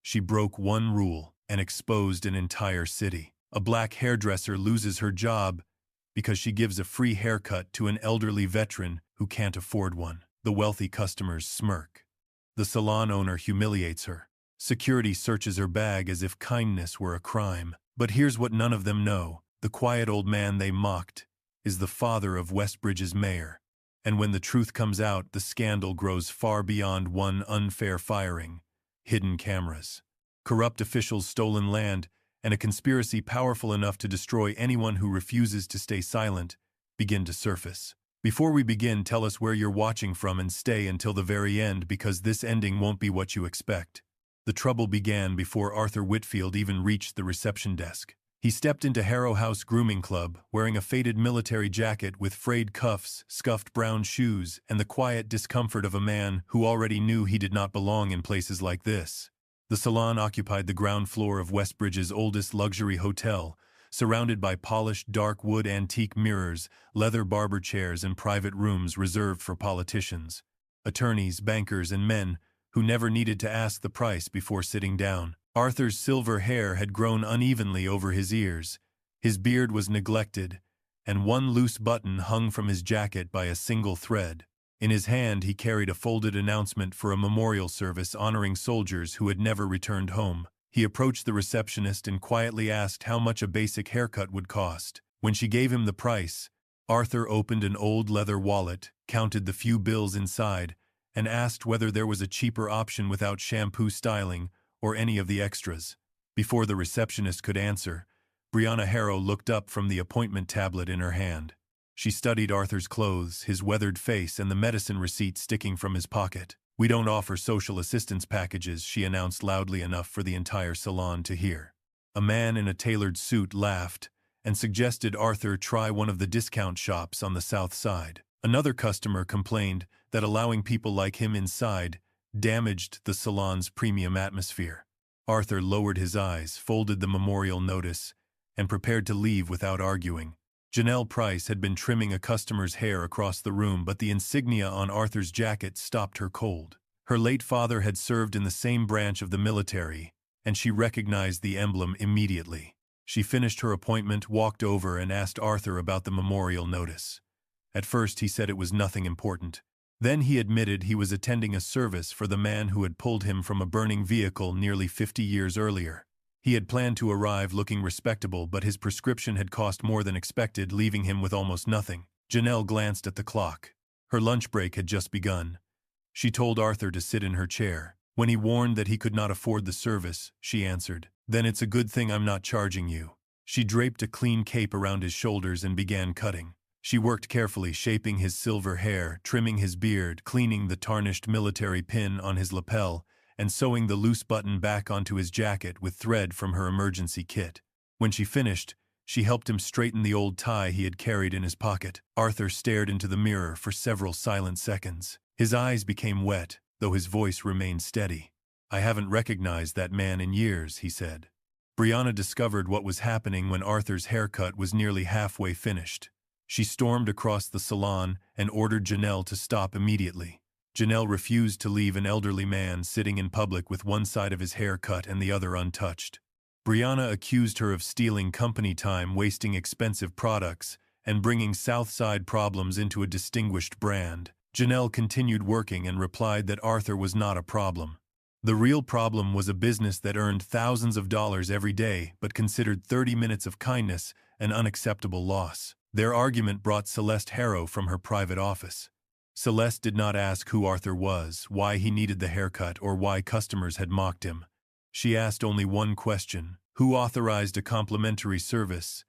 She broke one rule and exposed an entire city. A black hairdresser loses her job because she gives a free haircut to an elderly veteran who can't afford one. The wealthy customers smirk. The salon owner humiliates her. Security searches her bag as if kindness were a crime. But here's what none of them know. The quiet old man they mocked is the father of Westbridge's mayor. And when the truth comes out, the scandal grows far beyond one unfair firing. Hidden cameras, corrupt officials, stolen land, and a conspiracy powerful enough to destroy anyone who refuses to stay silent begin to surface. Before we begin, tell us where you're watching from and stay until the very end, because this ending won't be what you expect. The trouble began before Arthur Whitfield even reached the reception desk. He stepped into Harrow House Grooming Club, wearing a faded military jacket with frayed cuffs, scuffed brown shoes, and the quiet discomfort of a man who already knew he did not belong in places like this. The salon occupied the ground floor of Westbridge's oldest luxury hotel, surrounded by polished dark wood antique mirrors, leather barber chairs, and private rooms reserved for politicians, attorneys, bankers, and men who never needed to ask the price before sitting down. Arthur's silver hair had grown unevenly over his ears, his beard was neglected, and one loose button hung from his jacket by a single thread. In his hand he carried a folded announcement for a memorial service honoring soldiers who had never returned home. He approached the receptionist and quietly asked how much a basic haircut would cost. When she gave him the price, Arthur opened an old leather wallet, counted the few bills inside, and asked whether there was a cheaper option without shampoo, styling, or any of the extras. Before the receptionist could answer, Brianna Harrow looked up from the appointment tablet in her hand. She studied Arthur's clothes, his weathered face, and the medicine receipt sticking from his pocket. "We don't offer social assistance packages," she announced loudly enough for the entire salon to hear. A man in a tailored suit laughed and suggested Arthur try one of the discount shops on the south side. Another customer complained that allowing people like him inside damaged the salon's premium atmosphere. Arthur lowered his eyes, folded the memorial notice, and prepared to leave without arguing. Janelle Price had been trimming a customer's hair across the room, but the insignia on Arthur's jacket stopped her cold. Her late father had served in the same branch of the military, and she recognized the emblem immediately. She finished her appointment, walked over, and asked Arthur about the memorial notice. At first he said it was nothing important. Then he admitted he was attending a service for the man who had pulled him from a burning vehicle nearly 50 years earlier. He had planned to arrive looking respectable, but his prescription had cost more than expected, leaving him with almost nothing. Janelle glanced at the clock. Her lunch break had just begun. She told Arthur to sit in her chair. When he warned that he could not afford the service, she answered, "Then it's a good thing I'm not charging you." She draped a clean cape around his shoulders and began cutting. She worked carefully, shaping his silver hair, trimming his beard, cleaning the tarnished military pin on his lapel, and sewing the loose button back onto his jacket with thread from her emergency kit. When she finished, she helped him straighten the old tie he had carried in his pocket. Arthur stared into the mirror for several silent seconds. His eyes became wet, though his voice remained steady. "I haven't recognized that man in years," he said. Brianna discovered what was happening when Arthur's haircut was nearly halfway finished. She stormed across the salon and ordered Janelle to stop immediately. Janelle refused to leave an elderly man sitting in public with one side of his hair cut and the other untouched. Brianna accused her of stealing company time, wasting expensive products, and bringing Southside problems into a distinguished brand. Janelle continued working and replied that Arthur was not a problem. The real problem was a business that earned thousands of dollars every day but considered 30 minutes of kindness an unacceptable loss. Their argument brought Celeste Harrow from her private office. Celeste did not ask who Arthur was, why he needed the haircut, or why customers had mocked him. She asked only one question: who authorized a complimentary service?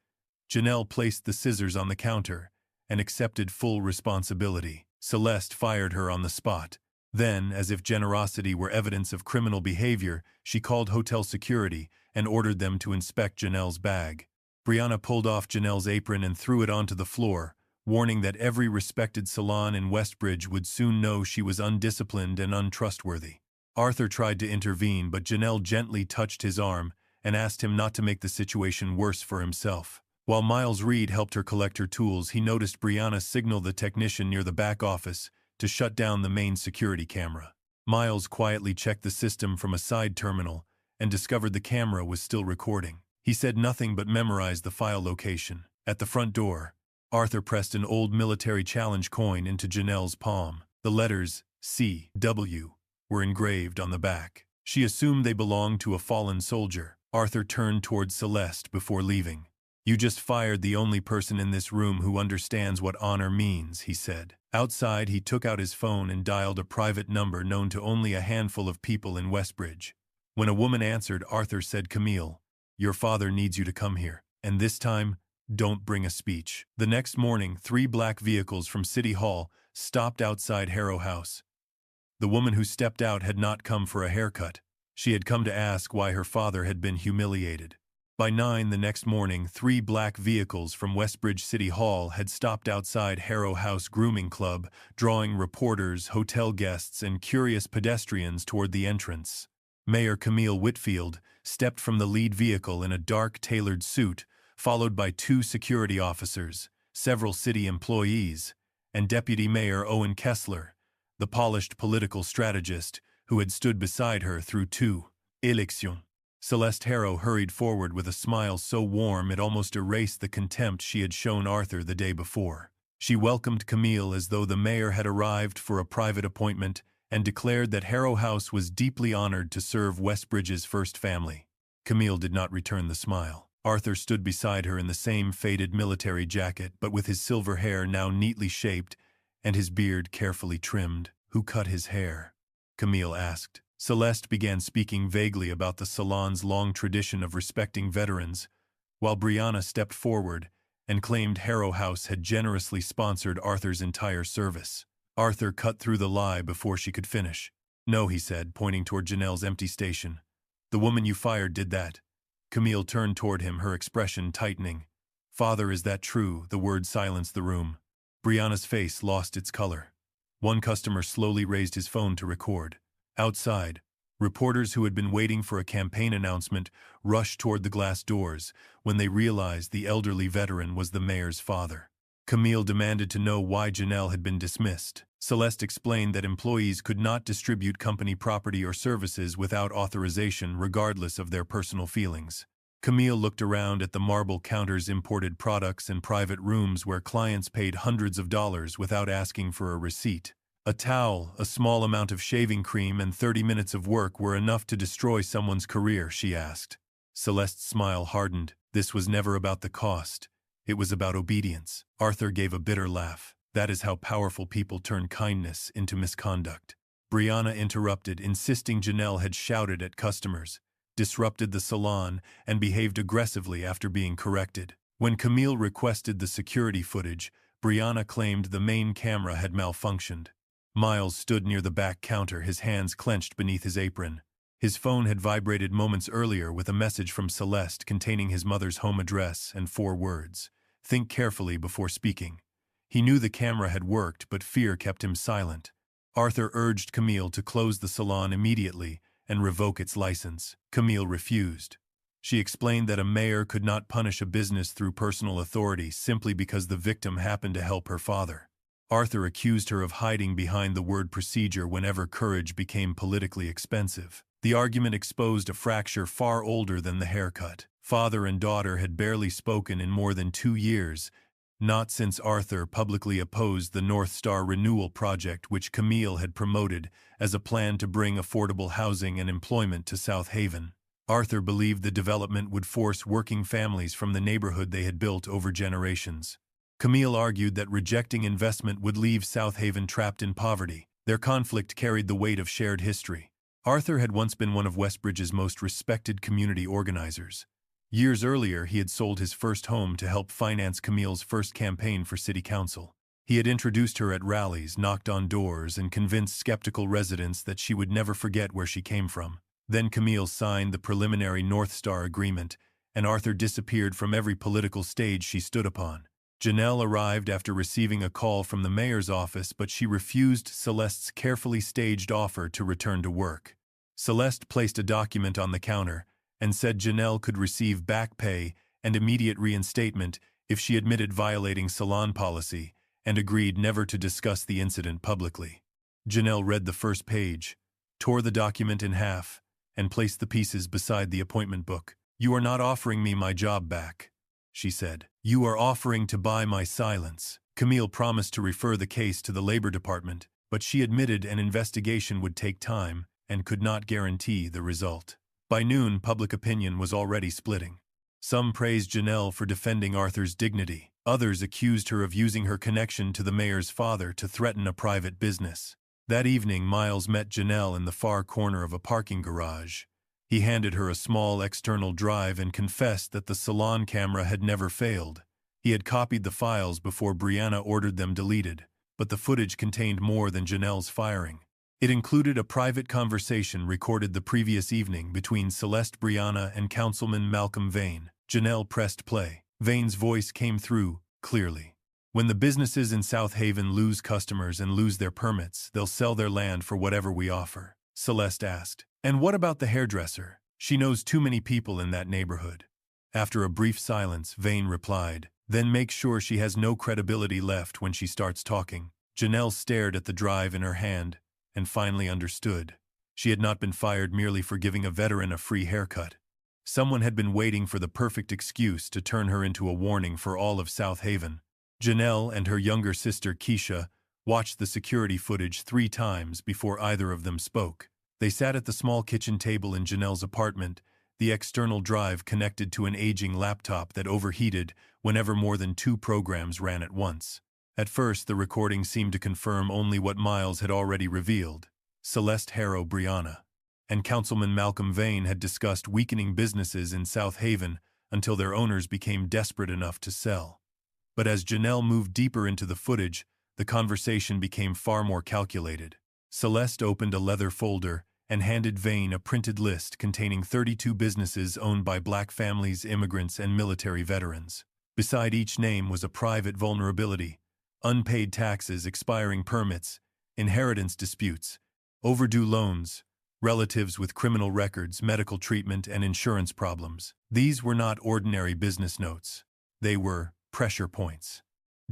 Janelle placed the scissors on the counter and accepted full responsibility. Celeste fired her on the spot. Then, as if generosity were evidence of criminal behavior, she called hotel security and ordered them to inspect Janelle's bag. Brianna pulled off Janelle's apron and threw it onto the floor, warning that every respected salon in Westbridge would soon know she was undisciplined and untrustworthy. Arthur tried to intervene, but Janelle gently touched his arm and asked him not to make the situation worse for himself. While Miles Reed helped her collect her tools, he noticed Brianna signal the technician near the back office to shut down the main security camera. Miles quietly checked the system from a side terminal and discovered the camera was still recording. He said nothing but memorized the file location. At the front door, Arthur pressed an old military challenge coin into Janelle's palm. The letters C.W. were engraved on the back. She assumed they belonged to a fallen soldier. Arthur turned towards Celeste before leaving. "You just fired the only person in this room who understands what honor means," he said. Outside, he took out his phone and dialed a private number known to only a handful of people in Westbridge. When a woman answered, Arthur said, "Camille, your father needs you to come here. And this time, don't bring a speech." The next morning, 3 black vehicles from City Hall stopped outside Harrow House. The woman who stepped out had not come for a haircut. She had come to ask why her father had been humiliated. By 9 the next morning, 3 black vehicles from Westbridge City Hall had stopped outside Harrow House Grooming Club, drawing reporters, hotel guests, and curious pedestrians toward the entrance. Mayor Camille Whitfield stepped from the lead vehicle in a dark tailored suit, followed by 2 security officers, several city employees, and Deputy Mayor Owen Kessler, the polished political strategist who had stood beside her through 2 elections. Celeste Harrow hurried forward with a smile so warm it almost erased the contempt she had shown Arthur the day before. She welcomed Camille as though the mayor had arrived for a private appointment and declared that Harrow House was deeply honored to serve Westbridge's first family. Camille did not return the smile. Arthur stood beside her in the same faded military jacket, but with his silver hair now neatly shaped and his beard carefully trimmed. "Who cut his hair?" Camille asked. Celeste began speaking vaguely about the salon's long tradition of respecting veterans, while Brianna stepped forward and claimed Harrow House had generously sponsored Arthur's entire service. Arthur cut through the lie before she could finish. "No," he said, pointing toward Janelle's empty station. "The woman you fired did that." Camille turned toward him, her expression tightening. "Father, is that true?" The word silenced the room. Brianna's face lost its color. One customer slowly raised his phone to record. Outside, reporters who had been waiting for a campaign announcement rushed toward the glass doors when they realized the elderly veteran was the mayor's father. Camille demanded to know why Janelle had been dismissed. Celeste explained that employees could not distribute company property or services without authorization regardless of their personal feelings. Camille looked around at the marble counters, imported products, and private rooms where clients paid hundreds of dollars without asking for a receipt. A towel, a small amount of shaving cream, and 30 minutes of work were enough to destroy someone's career, she asked. Celeste's smile hardened. This was never about the cost. It was about obedience. Arthur gave a bitter laugh. That is how powerful people turn kindness into misconduct. Brianna interrupted, insisting Janelle had shouted at customers, disrupted the salon, and behaved aggressively after being corrected. When Camille requested the security footage, Brianna claimed the main camera had malfunctioned. Miles stood near the back counter, his hands clenched beneath his apron. His phone had vibrated moments earlier with a message from Celeste containing his mother's home address and 4 words. "Think carefully before speaking." He knew the camera had worked, but fear kept him silent. Arthur urged Camille to close the salon immediately and revoke its license. Camille refused. She explained that a mayor could not punish a business through personal authority simply because the victim happened to help her father. Arthur accused her of hiding behind the word procedure whenever courage became politically expensive. The argument exposed a fracture far older than the haircut. Father and daughter had barely spoken in more than 2 years, not since Arthur publicly opposed the North Star Renewal Project, which Camille had promoted as a plan to bring affordable housing and employment to South Haven. Arthur believed the development would force working families from the neighborhood they had built over generations. Camille argued that rejecting investment would leave South Haven trapped in poverty. Their conflict carried the weight of shared history. Arthur had once been one of Westbridge's most respected community organizers. Years earlier, he had sold his first home to help finance Camille's first campaign for city council. He had introduced her at rallies, knocked on doors, and convinced skeptical residents that she would never forget where she came from. Then Camille signed the preliminary North Star agreement, and Arthur disappeared from every political stage she stood upon. Janelle arrived after receiving a call from the mayor's office, but she refused Celeste's carefully staged offer to return to work. Celeste placed a document on the counter and said Janelle could receive back pay and immediate reinstatement if she admitted violating salon policy and agreed never to discuss the incident publicly. Janelle read the first page, tore the document in half, and placed the pieces beside the appointment book. "You are not offering me my job back," she said. "You are offering to buy my silence." Camille promised to refer the case to the Labor Department, but she admitted an investigation would take time and could not guarantee the result. By noon, public opinion was already splitting. Some praised Janelle for defending Arthur's dignity. Others accused her of using her connection to the mayor's father to threaten a private business. That evening, Miles met Janelle in the far corner of a parking garage. He handed her a small external drive and confessed that the salon camera had never failed. He had copied the files before Brianna ordered them deleted, but the footage contained more than Janelle's firing. It included a private conversation recorded the previous evening between Celeste Brianna and Councilman Malcolm Vane. Janelle pressed play. Vane's voice came through, clearly. "When the businesses in South Haven lose customers and lose their permits, they'll sell their land for whatever we offer," Celeste asked. "And what about the hairdresser? She knows too many people in that neighborhood." After a brief silence, Vane replied, "Then make sure she has no credibility left when she starts talking." Janelle stared at the drive in her hand and finally understood. She had not been fired merely for giving a veteran a free haircut. Someone had been waiting for the perfect excuse to turn her into a warning for all of South Haven. Janelle and her younger sister Keisha watched the security footage 3 times before either of them spoke. They sat at the small kitchen table in Janelle's apartment, the external drive connected to an aging laptop that overheated whenever more than 2 programs ran at once. At first, the recording seemed to confirm only what Miles had already revealed. Celeste Harrow Brianna and Councilman Malcolm Vane had discussed weakening businesses in South Haven until their owners became desperate enough to sell. But as Janelle moved deeper into the footage, the conversation became far more calculated. Celeste opened a leather folder and handed Vane a printed list containing 32 businesses owned by black families, immigrants, and military veterans. Beside each name was a private vulnerability: unpaid taxes, expiring permits, inheritance disputes, overdue loans, relatives with criminal records, medical treatment, and insurance problems. These were not ordinary business notes. They were pressure points.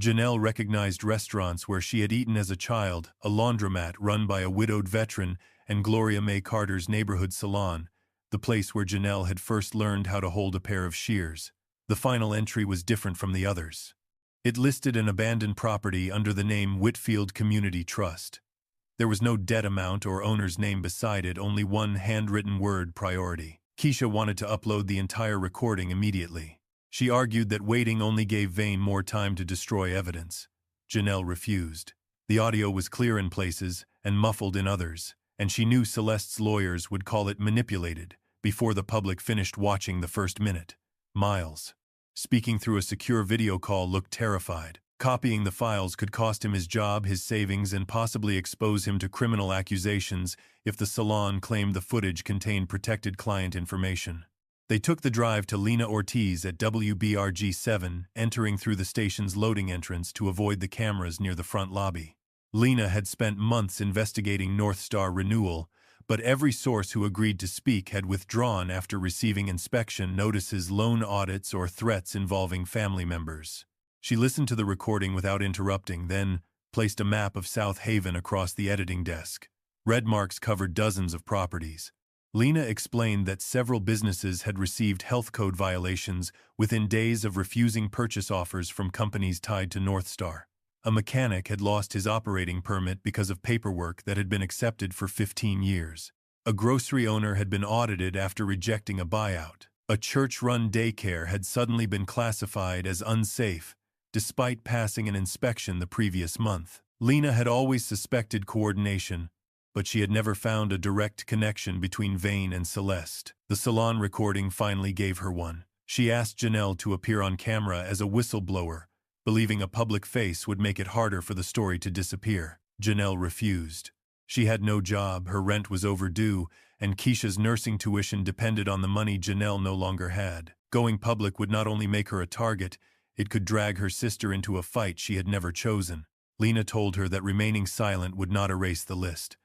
Janelle recognized restaurants where she had eaten as a child, a laundromat run by a widowed veteran, and Gloria May Carter's neighborhood salon, the place where Janelle had first learned how to hold a pair of shears. The final entry was different from the others. It listed an abandoned property under the name Whitfield Community Trust. There was no debt amount or owner's name beside it, only one handwritten word: priority. Keisha wanted to upload the entire recording immediately. She argued that waiting only gave Vane more time to destroy evidence. Janelle refused. The audio was clear in places and muffled in others, and she knew Celeste's lawyers would call it manipulated before the public finished watching the first minute. Miles, speaking through a secure video call, looked terrified. Copying the files could cost him his job, his savings, and possibly expose him to criminal accusations if the salon claimed the footage contained protected client information. They took the drive to Lena Ortiz at WBRG 7, entering through the station's loading entrance to avoid the cameras near the front lobby. Lena had spent months investigating North Star renewal, but every source who agreed to speak had withdrawn after receiving inspection notices, loan audits, or threats involving family members. She listened to the recording without interrupting, then placed a map of South Haven across the editing desk. Red marks covered dozens of properties. Lena explained that several businesses had received health code violations within days of refusing purchase offers from companies tied to North Star. A mechanic had lost his operating permit because of paperwork that had been accepted for 15 years. A grocery owner had been audited after rejecting a buyout. A church-run daycare had suddenly been classified as unsafe, despite passing an inspection the previous month. Lena had always suspected coordination, but she had never found a direct connection between Vane and Celeste. The salon recording finally gave her one. She asked Janelle to appear on camera as a whistleblower, believing a public face would make it harder for the story to disappear. Janelle refused. She had no job, her rent was overdue, and Keisha's nursing tuition depended on the money Janelle no longer had. Going public would not only make her a target, it could drag her sister into a fight she had never chosen. Lena told her that remaining silent would not erase the list.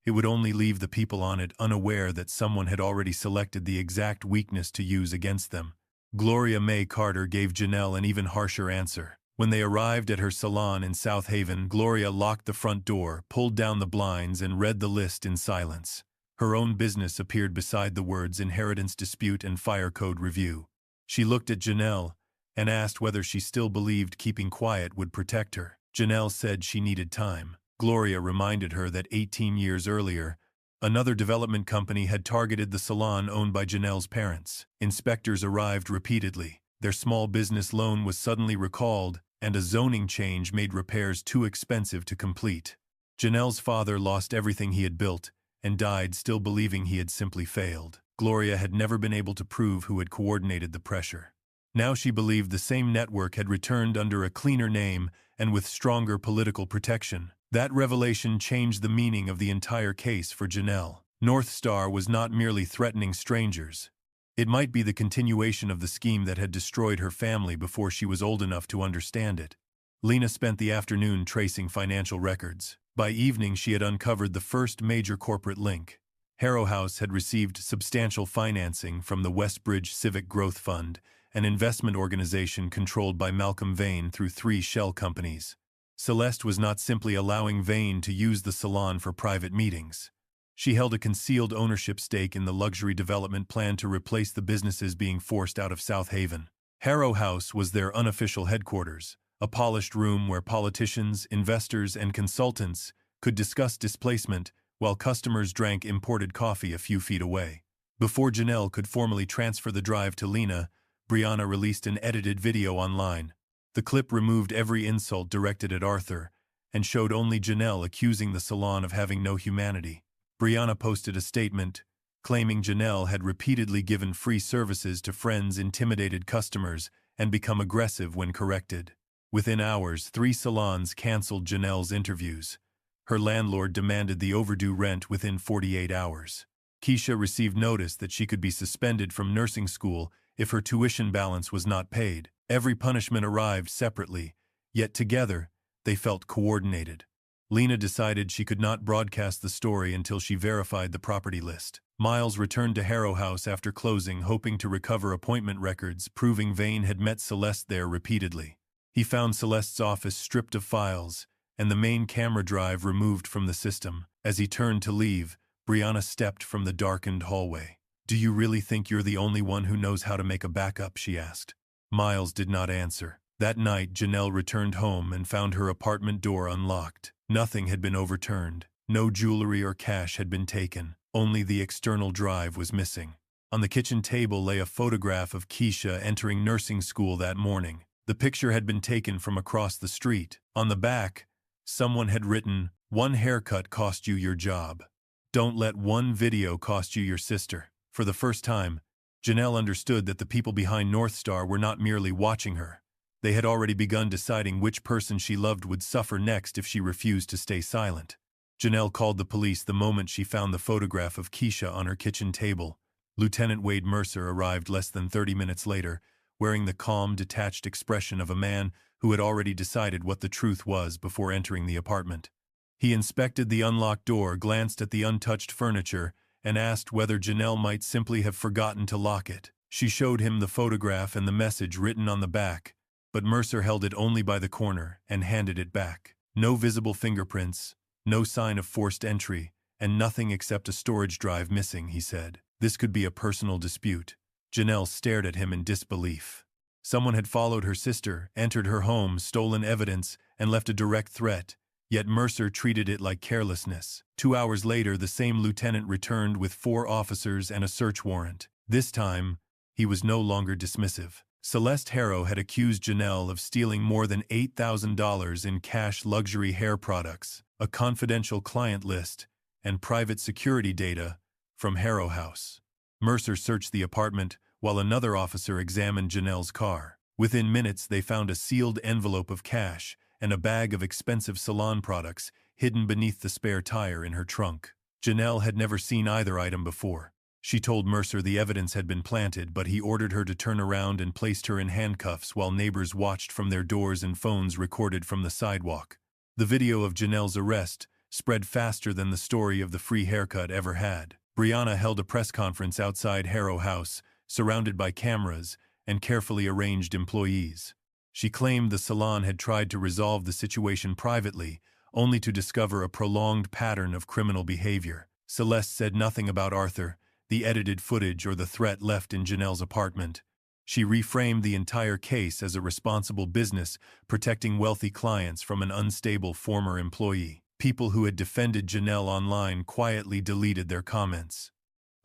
It would only leave the people on it unaware that someone had already selected the exact weakness to use against them. Gloria May Carter gave Janelle an even harsher answer. When they arrived at her salon in South Haven, Gloria locked the front door, pulled down the blinds, and read the list in silence. Her own business appeared beside the words inheritance dispute and fire code review. She looked at Janelle and asked whether she still believed keeping quiet would protect her. Janelle said she needed time. Gloria reminded her that 18 years earlier, another development company had targeted the salon owned by Janelle's parents. Inspectors arrived repeatedly. Their small business loan was suddenly recalled, and a zoning change made repairs too expensive to complete. Janelle's father lost everything he had built and died still believing he had simply failed. Gloria had never been able to prove who had coordinated the pressure. Now she believed the same network had returned under a cleaner name and with stronger political protection. That revelation changed the meaning of the entire case for Janelle. North Star was not merely threatening strangers. It might be the continuation of the scheme that had destroyed her family before she was old enough to understand it. Lena spent the afternoon tracing financial records. By evening she had uncovered the first major corporate link. Harrow House had received substantial financing from the Westbridge Civic Growth Fund, an investment organization controlled by Malcolm Vane through 3 shell companies. Celeste was not simply allowing Vane to use the salon for private meetings. She held a concealed ownership stake in the luxury development plan to replace the businesses being forced out of South Haven. Harrow House was their unofficial headquarters, a polished room where politicians, investors, and consultants could discuss displacement while customers drank imported coffee a few feet away. Before Janelle could formally transfer the drive to Lena, Brianna released an edited video online. The clip removed every insult directed at Arthur and showed only Janelle accusing the salon of having no humanity. Brianna posted a statement claiming Janelle had repeatedly given free services to friends, intimidated customers, and become aggressive when corrected. Within hours, 3 salons canceled Janelle's interviews. Her landlord demanded the overdue rent within 48 hours. Keisha received notice that she could be suspended from nursing school if her tuition balance was not paid. Every punishment arrived separately, yet together, they felt coordinated. Lena decided she could not broadcast the story until she verified the property list. Miles returned to Harrow House after closing, hoping to recover appointment records, proving Vane had met Celeste there repeatedly. He found Celeste's office stripped of files and the main camera drive removed from the system. As he turned to leave, Brianna stepped from the darkened hallway. "Do you really think you're the only one who knows how to make a backup?" she asked. Miles did not answer. That night, Janelle returned home and found her apartment door unlocked. Nothing had been overturned. No jewelry or cash had been taken. Only the external drive was missing. On the kitchen table lay a photograph of Keisha entering nursing school that morning. The picture had been taken from across the street. On the back, someone had written, "One haircut cost you your job. Don't let one video cost you your sister." For the first time, Janelle understood that the people behind North Star were not merely watching her. They had already begun deciding which person she loved would suffer next if she refused to stay silent. Janelle called the police the moment she found the photograph of Keisha on her kitchen table. Lieutenant Wade Mercer arrived less than 30 minutes later, wearing the calm, detached expression of a man who had already decided what the truth was before entering the apartment. He inspected the unlocked door, glanced at the untouched furniture, and asked whether Janelle might simply have forgotten to lock it. She showed him the photograph and the message written on the back, but Mercer held it only by the corner and handed it back. No visible fingerprints, no sign of forced entry, and nothing except a storage drive missing, he said. This could be a personal dispute. Janelle stared at him in disbelief. Someone had followed her sister, entered her home, stolen evidence, and left a direct threat, yet Mercer treated it like carelessness. 2 hours later, the same lieutenant returned with 4 officers and a search warrant. This time, he was no longer dismissive. Celeste Harrow had accused Janelle of stealing more than $8,000 in cash luxury hair products, a confidential client list, and private security data from Harrow House. Mercer searched the apartment while another officer examined Janelle's car. Within minutes, they found a sealed envelope of cash and a bag of expensive salon products hidden beneath the spare tire in her trunk. Janelle had never seen either item before. She told Mercer the evidence had been planted, but he ordered her to turn around and placed her in handcuffs while neighbors watched from their doors and phones recorded from the sidewalk. The video of Janelle's arrest spread faster than the story of the free haircut ever had. Brianna held a press conference outside Harrow House, surrounded by cameras and carefully arranged employees. She claimed the salon had tried to resolve the situation privately, only to discover a prolonged pattern of criminal behavior. Celeste said nothing about Arthur, the edited footage, or the threat left in Janelle's apartment. She reframed the entire case as a responsible business protecting wealthy clients from an unstable former employee. People who had defended Janelle online quietly deleted their comments.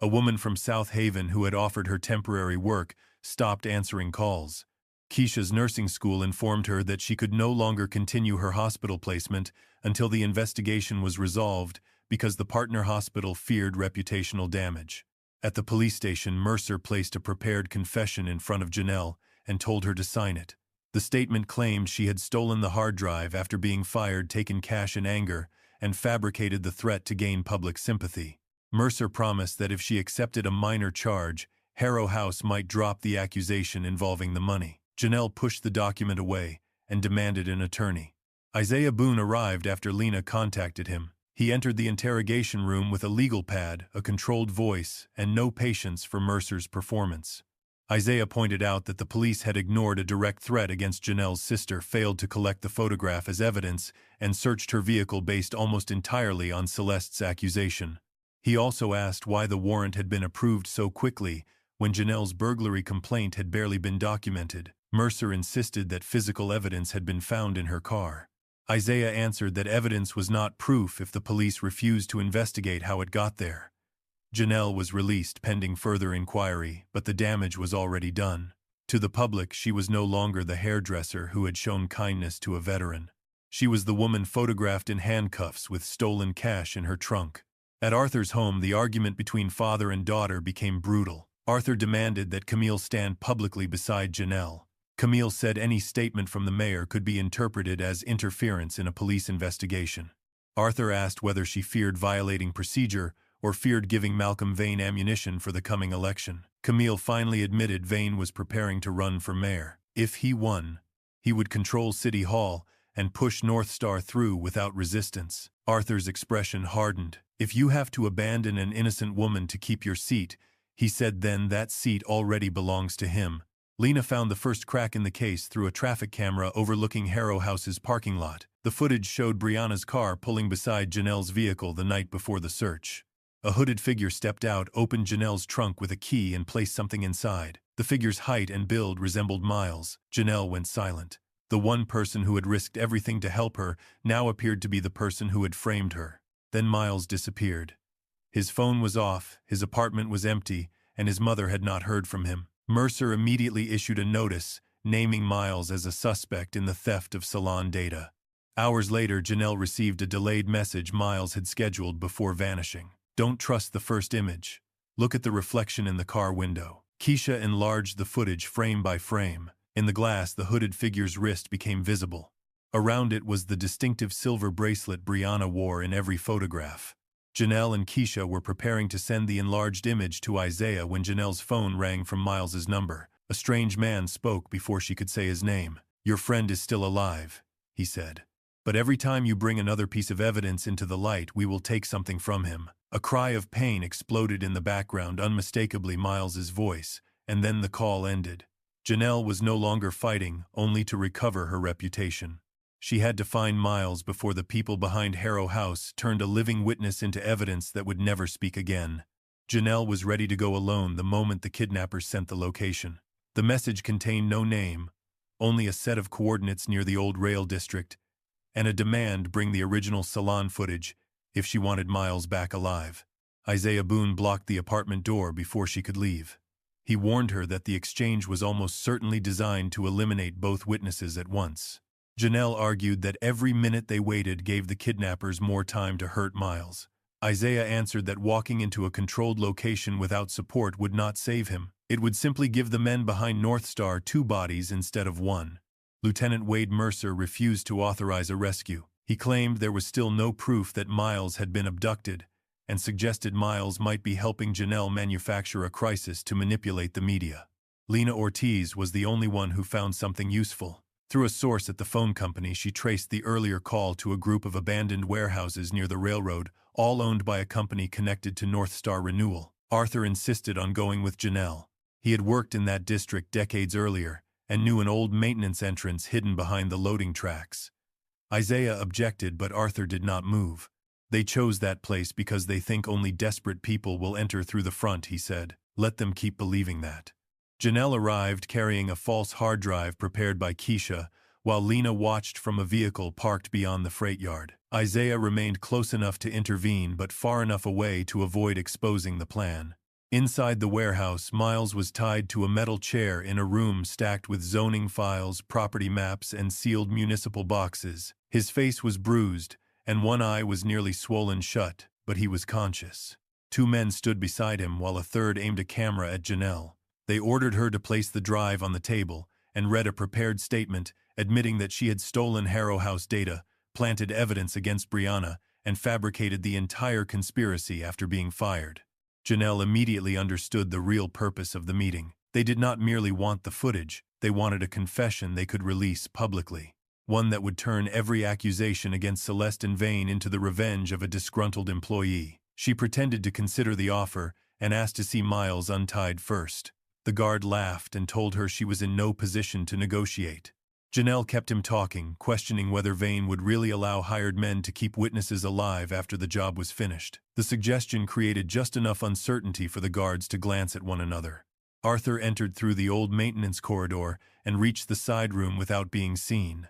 A woman from South Haven who had offered her temporary work stopped answering calls. Keisha's nursing school informed her that she could no longer continue her hospital placement until the investigation was resolved because the partner hospital feared reputational damage. At the police station, Mercer placed a prepared confession in front of Janelle and told her to sign it. The statement claimed she had stolen the hard drive after being fired, taken cash in anger, and fabricated the threat to gain public sympathy. Mercer promised that if she accepted a minor charge, Harrow House might drop the accusation involving the money. Janelle pushed the document away and demanded an attorney. Isaiah Boone arrived after Lena contacted him. He entered the interrogation room with a legal pad, a controlled voice, and no patience for Mercer's performance. Isaiah pointed out that the police had ignored a direct threat against Janelle's sister, failed to collect the photograph as evidence, and searched her vehicle based almost entirely on Celeste's accusation. He also asked why the warrant had been approved so quickly when Janelle's burglary complaint had barely been documented. Mercer insisted that physical evidence had been found in her car. Isaiah answered that evidence was not proof if the police refused to investigate how it got there. Janelle was released pending further inquiry, but the damage was already done. To the public, she was no longer the hairdresser who had shown kindness to a veteran. She was the woman photographed in handcuffs with stolen cash in her trunk. At Arthur's home, the argument between father and daughter became brutal. Arthur demanded that Camille stand publicly beside Janelle. Camille said any statement from the mayor could be interpreted as interference in a police investigation. Arthur asked whether she feared violating procedure or feared giving Malcolm Vane ammunition for the coming election. Camille finally admitted Vane was preparing to run for mayor. If he won, he would control City Hall and push North Star through without resistance. Arthur's expression hardened. If you have to abandon an innocent woman to keep your seat, he said, then that seat already belongs to him. Lena found the first crack in the case through a traffic camera overlooking Harrow House's parking lot. The footage showed Brianna's car pulling beside Janelle's vehicle the night before the search. A hooded figure stepped out, opened Janelle's trunk with a key, and placed something inside. The figure's height and build resembled Miles. Janelle went silent. The one person who had risked everything to help her now appeared to be the person who had framed her. Then Miles disappeared. His phone was off, his apartment was empty, and his mother had not heard from him. Mercer immediately issued a notice, naming Miles as a suspect in the theft of salon data. Hours later, Janelle received a delayed message Miles had scheduled before vanishing. Don't trust the first image. Look at the reflection in the car window. Keisha enlarged the footage frame by frame. In the glass, the hooded figure's wrist became visible. Around it was the distinctive silver bracelet Brianna wore in every photograph. Janelle and Keisha were preparing to send the enlarged image to Isaiah when Janelle's phone rang from Miles's number. A strange man spoke before she could say his name. Your friend is still alive, he said. But every time you bring another piece of evidence into the light, we will take something from him. A cry of pain exploded in the background, unmistakably Miles's voice, and then the call ended. Janelle was no longer fighting, only to recover her reputation. She had to find Miles before the people behind Harrow House turned a living witness into evidence that would never speak again. Janelle was ready to go alone the moment the kidnappers sent the location. The message contained no name, only a set of coordinates near the old rail district, and a demand bring the original salon footage if she wanted Miles back alive. Isaiah Boone blocked the apartment door before she could leave. He warned her that the exchange was almost certainly designed to eliminate both witnesses at once. Janelle argued that every minute they waited gave the kidnappers more time to hurt Miles. Isaiah answered that walking into a controlled location without support would not save him. It would simply give the men behind North Star 2 bodies instead of 1. Lieutenant Wade Mercer refused to authorize a rescue. He claimed there was still no proof that Miles had been abducted, and suggested Miles might be helping Janelle manufacture a crisis to manipulate the media. Lena Ortiz was the only one who found something useful. Through a source at the phone company, she traced the earlier call to a group of abandoned warehouses near the railroad, all owned by a company connected to North Star Renewal. Arthur insisted on going with Janelle. He had worked in that district decades earlier and knew an old maintenance entrance hidden behind the loading tracks. Isaiah objected, but Arthur did not move. "They chose that place because they think only desperate people will enter through the front," he said. "Let them keep believing that." Janelle arrived carrying a false hard drive prepared by Keisha, while Lena watched from a vehicle parked beyond the freight yard. Isaiah remained close enough to intervene but far enough away to avoid exposing the plan. Inside the warehouse, Miles was tied to a metal chair in a room stacked with zoning files, property maps, and sealed municipal boxes. His face was bruised, and one eye was nearly swollen shut, but he was conscious. Two men stood beside him while a third aimed a camera at Janelle. They ordered her to place the drive on the table and read a prepared statement admitting that she had stolen Harrow House data, planted evidence against Brianna, and fabricated the entire conspiracy after being fired. Janelle immediately understood the real purpose of the meeting. They did not merely want the footage, they wanted a confession they could release publicly. One that would turn every accusation against Celeste and Vane into the revenge of a disgruntled employee. She pretended to consider the offer and asked to see Miles untied first. The guard laughed and told her she was in no position to negotiate. Janelle kept him talking, questioning whether Vane would really allow hired men to keep witnesses alive after the job was finished. The suggestion created just enough uncertainty for the guards to glance at one another. Arthur entered through the old maintenance corridor and reached the side room without being seen.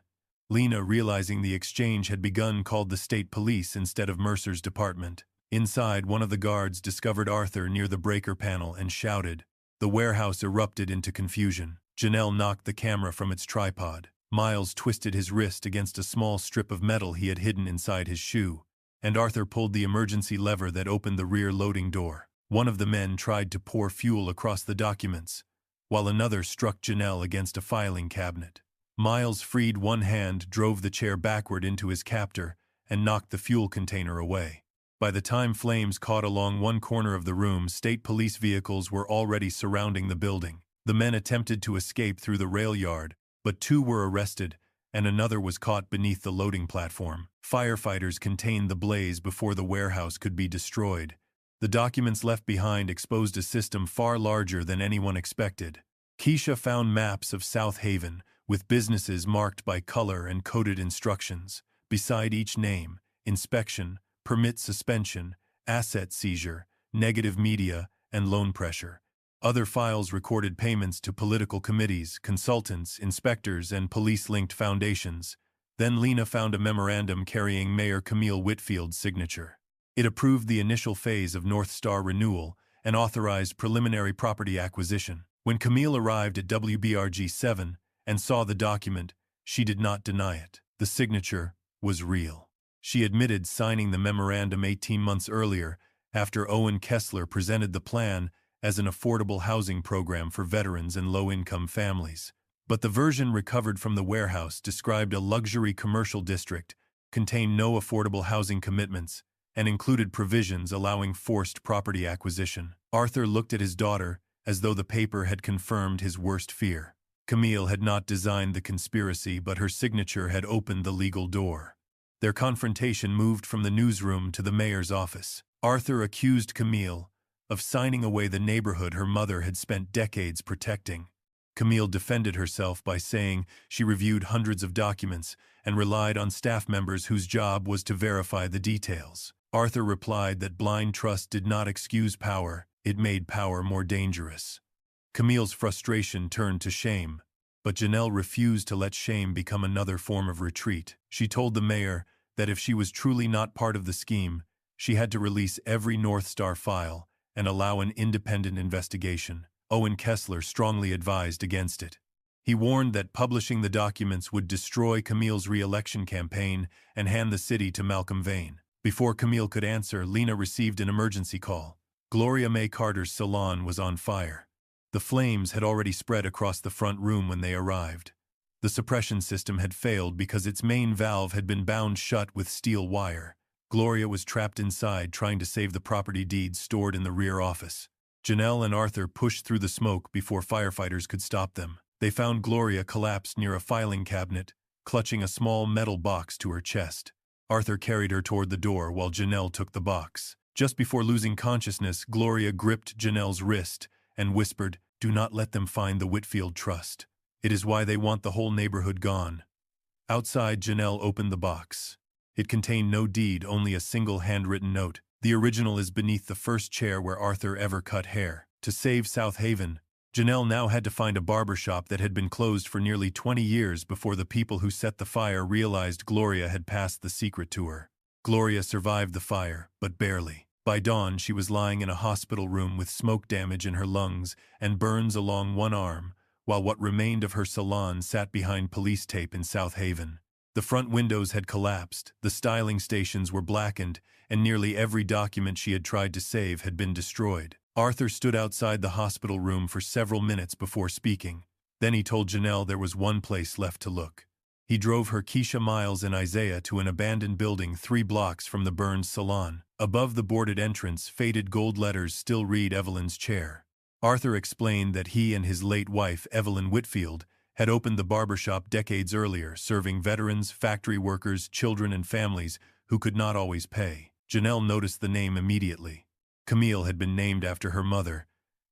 Lena, realizing the exchange had begun, called the state police instead of Mercer's department. Inside, one of the guards discovered Arthur near the breaker panel and shouted. The warehouse erupted into confusion. Janelle knocked the camera from its tripod. Miles twisted his wrist against a small strip of metal he had hidden inside his shoe, and Arthur pulled the emergency lever that opened the rear loading door. One of the men tried to pour fuel across the documents, while another struck Janelle against a filing cabinet. Miles freed one hand, drove the chair backward into his captor, and knocked the fuel container away. By the time flames caught along one corner of the room, state police vehicles were already surrounding the building. The men attempted to escape through the rail yard, but two were arrested, and another was caught beneath the loading platform. Firefighters contained the blaze before the warehouse could be destroyed. The documents left behind exposed a system far larger than anyone expected. Keisha found maps of South Haven, with businesses marked by color and coded instructions. Beside each name, inspection, permit suspension, asset seizure, negative media, and loan pressure. Other files recorded payments to political committees, consultants, inspectors, and police-linked foundations. Then Lena found a memorandum carrying Mayor Camille Whitfield's signature. It approved the initial phase of North Star renewal and authorized preliminary property acquisition. When Camille arrived at WBRG 7 and saw the document, she did not deny it. The signature was real. She admitted signing the memorandum 18 months earlier after Owen Kessler presented the plan as an affordable housing program for veterans and low-income families. But the version recovered from the warehouse described a luxury commercial district, contained no affordable housing commitments, and included provisions allowing forced property acquisition. Arthur looked at his daughter as though the paper had confirmed his worst fear. Camille had not designed the conspiracy, but her signature had opened the legal door. Their confrontation moved from the newsroom to the mayor's office. Arthur accused Camille of signing away the neighborhood her mother had spent decades protecting. Camille defended herself by saying she reviewed hundreds of documents and relied on staff members whose job was to verify the details. Arthur replied that blind trust did not excuse power, it made power more dangerous. Camille's frustration turned to shame, but Janelle refused to let shame become another form of retreat. She told the mayor that if she was truly not part of the scheme, she had to release every North Star file and allow an independent investigation. Owen Kessler strongly advised against it. He warned that publishing the documents would destroy Camille's re-election campaign and hand the city to Malcolm Vane. Before Camille could answer, Lena received an emergency call. Gloria May Carter's salon was on fire. The flames had already spread across the front room when they arrived. The suppression system had failed because its main valve had been bound shut with steel wire. Gloria was trapped inside trying to save the property deeds stored in the rear office. Janelle and Arthur pushed through the smoke before firefighters could stop them. They found Gloria collapsed near a filing cabinet, clutching a small metal box to her chest. Arthur carried her toward the door while Janelle took the box. Just before losing consciousness, Gloria gripped Janelle's wrist and whispered, "Do not let them find the Whitfield Trust. It is why they want the whole neighborhood gone." Outside, Janelle opened the box. It contained no deed, only a single handwritten note. The original is beneath the first chair where Arthur ever cut hair. To save South Haven, Janelle now had to find a barbershop that had been closed for nearly 20 years before the people who set the fire realized Gloria had passed the secret to her. Gloria survived the fire, but barely. By dawn, she was lying in a hospital room with smoke damage in her lungs and burns along one arm, while what remained of her salon sat behind police tape in South Haven. The front windows had collapsed, the styling stations were blackened, and nearly every document she had tried to save had been destroyed. Arthur stood outside the hospital room for several minutes before speaking. Then he told Janelle there was one place left to look. He drove her, Keisha, Miles, and Isaiah to an abandoned building 3 blocks from the burned salon. Above the boarded entrance, faded gold letters still read Evelyn's chair. Arthur explained that he and his late wife, Evelyn Whitfield, had opened the barbershop decades earlier, serving veterans, factory workers, children, and families who could not always pay. Janelle noticed the name immediately. Camille had been named after her mother,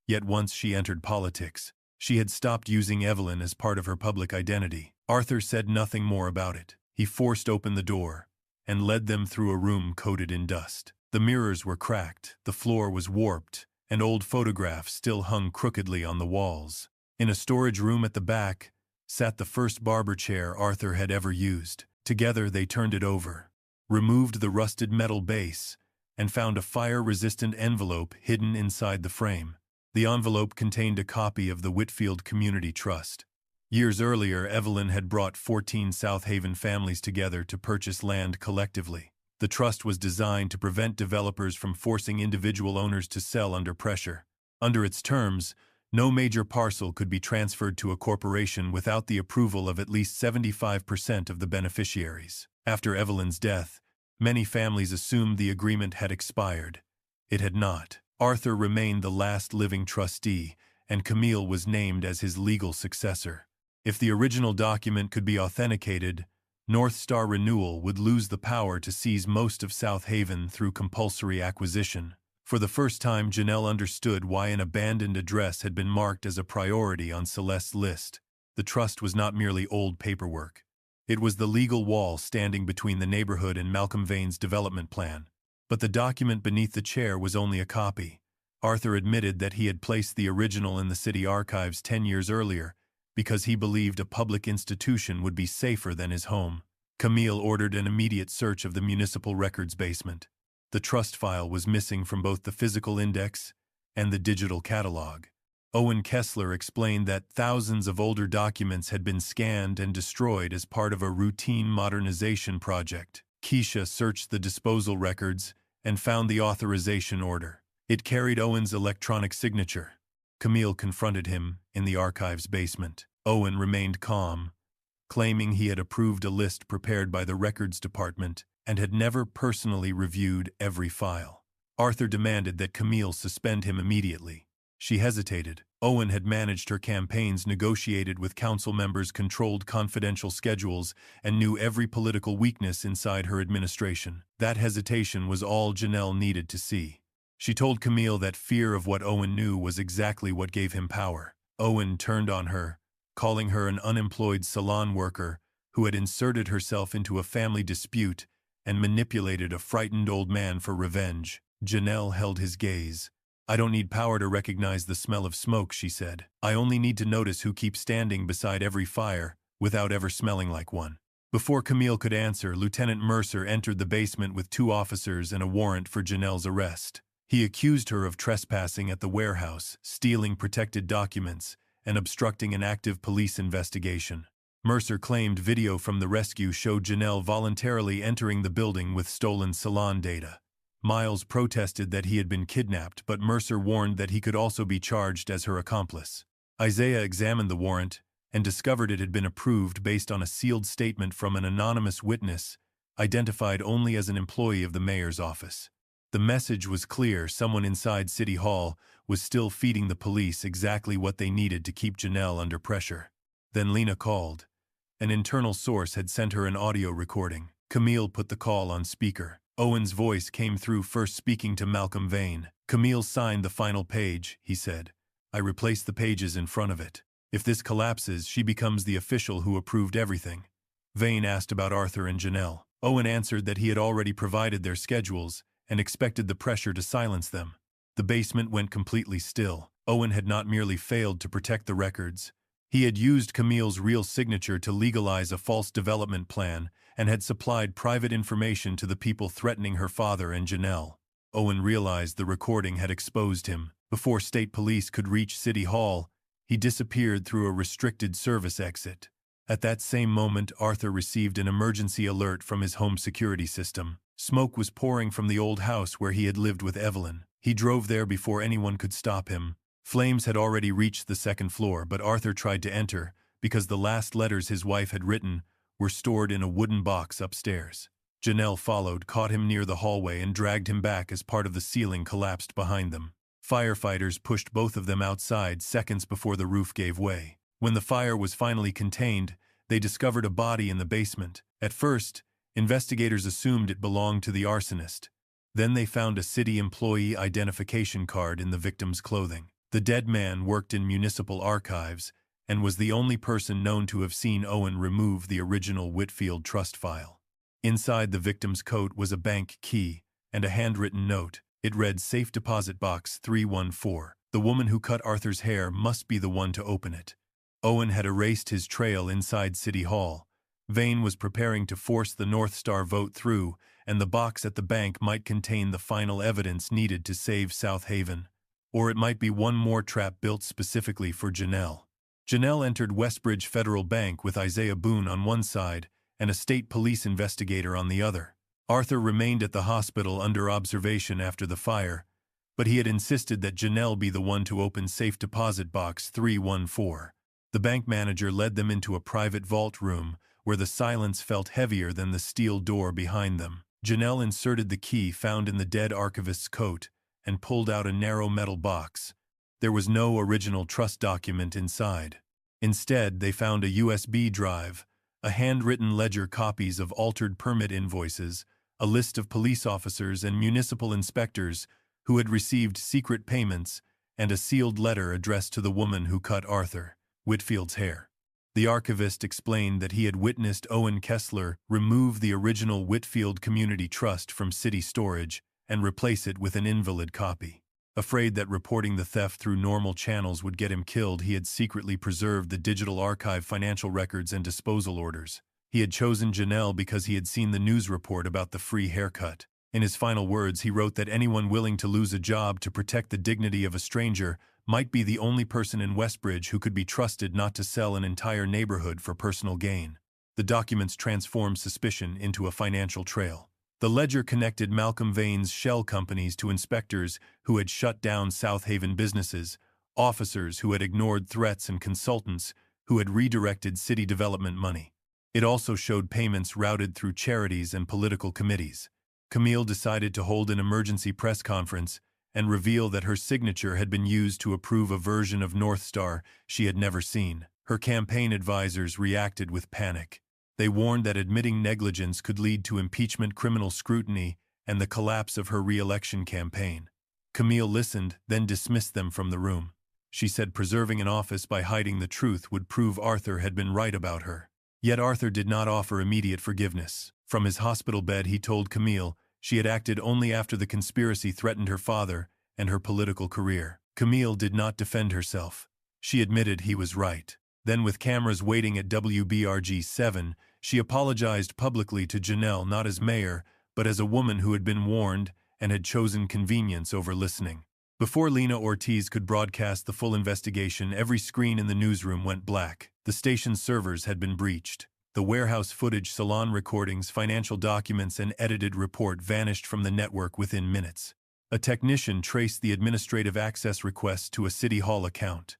yet once she entered politics, she had stopped using Evelyn as part of her public identity. Arthur said nothing more about it. He forced open the door and led them through a room coated in dust. The mirrors were cracked, the floor was warped, and old photographs still hung crookedly on the walls. In a storage room at the back sat the first barber chair Arthur had ever used. Together they turned it over, removed the rusted metal base, and found a fire-resistant envelope hidden inside the frame. The envelope contained a copy of the Whitfield Community Trust. Years earlier, Evelyn had brought 14 South Haven families together to purchase land collectively. The trust was designed to prevent developers from forcing individual owners to sell under pressure. Under its terms, no major parcel could be transferred to a corporation without the approval of at least 75% of the beneficiaries. After Evelyn's death, many families assumed the agreement had expired. It had not. Arthur remained the last living trustee, and Camille was named as his legal successor. If the original document could be authenticated, North Star Renewal would lose the power to seize most of South Haven through compulsory acquisition. For the first time, Janelle understood why an abandoned address had been marked as a priority on Celeste's list. The trust was not merely old paperwork. It was the legal wall standing between the neighborhood and Malcolm Vane's development plan. But the document beneath the chair was only a copy. Arthur admitted that he had placed the original in the city archives 10 years earlier because he believed a public institution would be safer than his home. Camille ordered an immediate search of the municipal records basement. The trust file was missing from both the physical index and the digital catalog. Owen Kessler explained that thousands of older documents had been scanned and destroyed as part of a routine modernization project. Keisha searched the disposal records and found the authorization order. It carried Owen's electronic signature. Camille confronted him in the archives basement. Owen remained calm, claiming he had approved a list prepared by the records department and had never personally reviewed every file. Arthur demanded that Camille suspend him immediately. She hesitated. Owen had managed her campaigns, negotiated with council members, controlled confidential schedules, and knew every political weakness inside her administration. That hesitation was all Janelle needed to see. She told Camille that fear of what Owen knew was exactly what gave him power. Owen turned on her, calling her an unemployed salon worker who had inserted herself into a family dispute and manipulated a frightened old man for revenge. Janelle held his gaze. "I don't need power to recognize the smell of smoke," she said. "I only need to notice who keeps standing beside every fire without ever smelling like one." Before Camille could answer, Lieutenant Mercer entered the basement with 2 officers and a warrant for Janelle's arrest. He accused her of trespassing at the warehouse, stealing protected documents, and obstructing an active police investigation. Mercer claimed video from the rescue showed Janelle voluntarily entering the building with stolen salon data. Miles protested that he had been kidnapped, but Mercer warned that he could also be charged as her accomplice. Isaiah examined the warrant and discovered it had been approved based on a sealed statement from an anonymous witness, identified only as an employee of the mayor's office. The message was clear: someone inside City Hall was still feeding the police exactly what they needed to keep Janelle under pressure. Then Lena called. An internal source had sent her an audio recording. Camille put the call on speaker. Owen's voice came through, first speaking to Malcolm Vane. "Camille signed the final page," he said. "I replaced the pages in front of it. If this collapses, she becomes the official who approved everything." Vane asked about Arthur and Janelle. Owen answered that he had already provided their schedules and expected the pressure to silence them. The basement went completely still. Owen had not merely failed to protect the records. He had used Camille's real signature to legalize a false development plan and had supplied private information to the people threatening her father and Janelle. Owen realized the recording had exposed him. Before state police could reach City Hall, he disappeared through a restricted service exit. At that same moment, Arthur received an emergency alert from his home security system. Smoke was pouring from the old house where he had lived with Evelyn. He drove there before anyone could stop him. Flames had already reached the second floor, but Arthur tried to enter because the last letters his wife had written were stored in a wooden box upstairs. Janelle followed, caught him near the hallway, and dragged him back as part of the ceiling collapsed behind them. Firefighters pushed both of them outside seconds before the roof gave way. When the fire was finally contained, they discovered a body in the basement. At first, investigators assumed it belonged to the arsonist. Then they found a city employee identification card in the victim's clothing. The dead man worked in municipal archives and was the only person known to have seen Owen remove the original Whitfield trust file. Inside the victim's coat was a bank key and a handwritten note. It read, "Safe Deposit Box 314. The woman who cut Arthur's hair must be the one to open it." Owen had erased his trail inside City Hall. Vane was preparing to force the North Star vote through, and the box at the bank might contain the final evidence needed to save South Haven. Or it might be one more trap built specifically for Janelle. Janelle entered Westbridge Federal Bank with Isaiah Boone on one side and a state police investigator on the other. Arthur remained at the hospital under observation after the fire, but he had insisted that Janelle be the one to open Safe Deposit Box 314. The bank manager led them into a private vault room where the silence felt heavier than the steel door behind them. Janelle inserted the key found in the dead archivist's coat and pulled out a narrow metal box. There was no original trust document inside. Instead, they found a USB drive, a handwritten ledger, copies of altered permit invoices, a list of police officers and municipal inspectors who had received secret payments, and a sealed letter addressed to the woman who cut Arthur Whitfield's hair. The archivist explained that he had witnessed Owen Kessler remove the original Whitfield Community Trust from city storage and replace it with an invalid copy. Afraid that reporting the theft through normal channels would get him killed, he had secretly preserved the digital archive financial records and disposal orders. He had chosen Janelle because he had seen the news report about the free haircut. In his final words, he wrote that anyone willing to lose a job to protect the dignity of a stranger might be the only person in Westbridge who could be trusted not to sell an entire neighborhood for personal gain. The documents transformed suspicion into a financial trail. The ledger connected Malcolm Vane's shell companies to inspectors who had shut down South Haven businesses, officers who had ignored threats, and consultants who had redirected city development money. It also showed payments routed through charities and political committees. Camille decided to hold an emergency press conference and reveal that her signature had been used to approve a version of North Star she had never seen. Her campaign advisors reacted with panic. They warned that admitting negligence could lead to impeachment, criminal scrutiny, and the collapse of her re-election campaign. Camille listened, then dismissed them from the room. She said preserving an office by hiding the truth would prove Arthur had been right about her. Yet Arthur did not offer immediate forgiveness. From his hospital bed, he told Camille she had acted only after the conspiracy threatened her father and her political career. Camille did not defend herself. She admitted he was right. Then, with cameras waiting at WBRG 7, she apologized publicly to Janelle, not as mayor, but as a woman who had been warned and had chosen convenience over listening. Before Lena Ortiz could broadcast the full investigation, every screen in the newsroom went black. The station's servers had been breached. The warehouse footage, salon recordings, financial documents, and edited report vanished from the network within minutes. A technician traced the administrative access request to a City Hall account.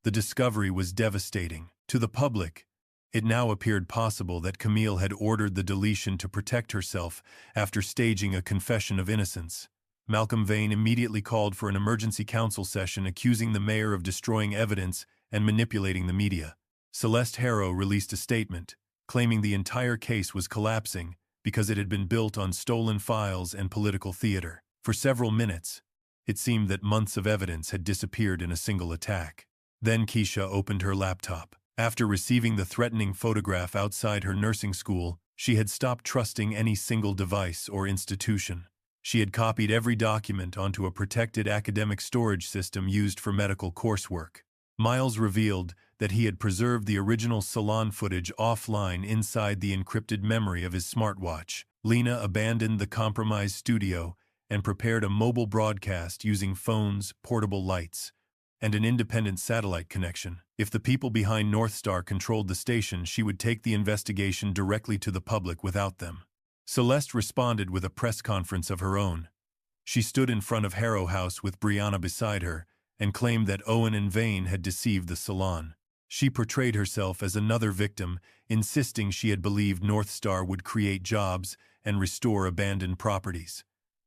The discovery was devastating. To the public, it now appeared possible that Camille had ordered the deletion to protect herself after staging a confession of innocence. Malcolm Vane immediately called for an emergency council session, accusing the mayor of destroying evidence and manipulating the media. Celeste Harrow released a statement, claiming the entire case was collapsing because it had been built on stolen files and political theater. For several minutes, it seemed that months of evidence had disappeared in a single attack. Then Keisha opened her laptop. After receiving the threatening photograph outside her nursing school, She had stopped trusting any single device or institution. She had copied every document onto a protected academic storage system used for medical coursework. Miles revealed that he had preserved the original salon footage offline inside the encrypted memory of his smartwatch. Lena abandoned the compromised studio and prepared a mobile broadcast using phones, portable lights, and an independent satellite connection. If the people behind North Star controlled the station, she would take the investigation directly to the public without them. Celeste responded with a press conference of her own. She stood in front of Harrow House with Brianna beside her and claimed that Owen and Vane had deceived the salon. She portrayed herself as another victim, insisting she had believed North Star would create jobs and restore abandoned properties.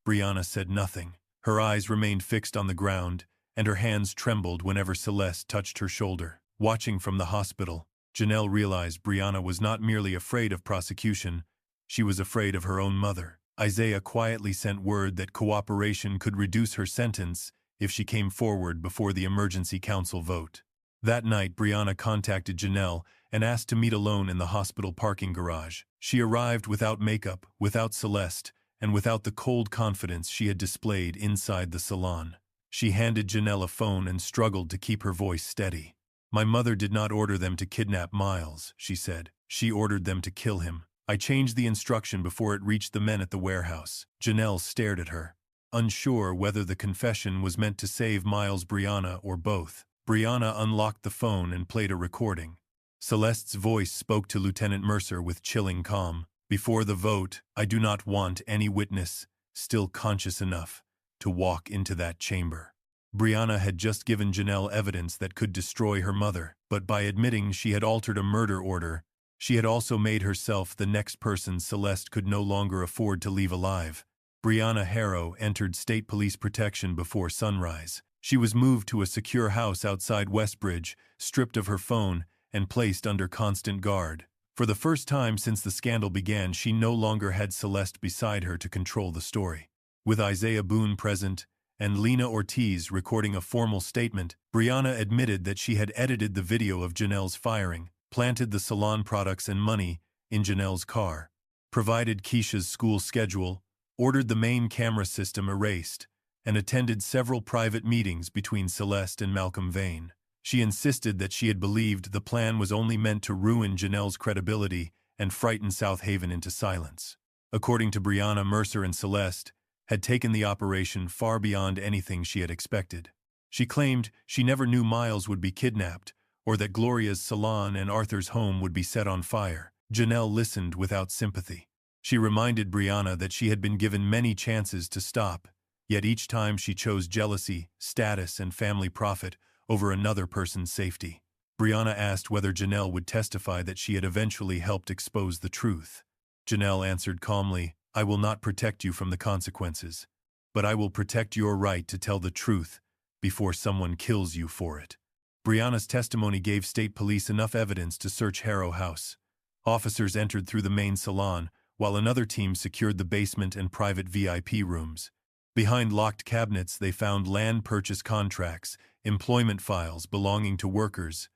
Brianna said nothing. Her eyes remained fixed on the ground, and her hands trembled whenever Celeste touched her shoulder. Watching from the hospital, Janelle realized Brianna was not merely afraid of prosecution, she was afraid of her own mother. Isaiah quietly sent word that cooperation could reduce her sentence if she came forward before the emergency council vote. That night, Brianna contacted Janelle and asked to meet alone in the hospital parking garage. She arrived without makeup, without Celeste, and without the cold confidence she had displayed inside the salon. She handed Janelle a phone and struggled to keep her voice steady. "My mother did not order them to kidnap Miles," she said. "She ordered them to kill him. I changed the instruction before it reached the men at the warehouse." Janelle stared at her, unsure whether the confession was meant to save Miles, Brianna, or both. Brianna unlocked the phone and played a recording. Celeste's voice spoke to Lieutenant Mercer with chilling calm. "Before the vote, I do not want any witness, still conscious enough, to walk into that chamber." Brianna had just given Janelle evidence that could destroy her mother, but by admitting she had altered a murder order, she had also made herself the next person Celeste could no longer afford to leave alive. Brianna Harrow entered state police protection before sunrise. She was moved to a secure house outside Westbridge, stripped of her phone, and placed under constant guard. For the first time since the scandal began, she no longer had Celeste beside her to control the story. With Isaiah Boone present, and Lena Ortiz recording a formal statement, Brianna admitted that she had edited the video of Janelle's firing, planted the salon products and money in Janelle's car, provided Keisha's school schedule, ordered the main camera system erased, and attended several private meetings between Celeste and Malcolm Vane. She insisted that she had believed the plan was only meant to ruin Janelle's credibility and frighten South Haven into silence. According to Brianna, Mercer and Celeste had taken the operation far beyond anything she had expected. She claimed she never knew Miles would be kidnapped, or that Gloria's salon and Arthur's home would be set on fire. Janelle listened without sympathy. She reminded Brianna that she had been given many chances to stop, yet each time she chose jealousy, status, and family profit over another person's safety. Brianna asked whether Janelle would testify that she had eventually helped expose the truth. Janelle answered calmly, "I will not protect you from the consequences, but I will protect your right to tell the truth before someone kills you for it." Brianna's testimony gave state police enough evidence to search Harrow House. Officers entered through the main salon, while another team secured the basement and private VIP rooms. Behind locked cabinets, they found land purchase contracts, employment files belonging to workers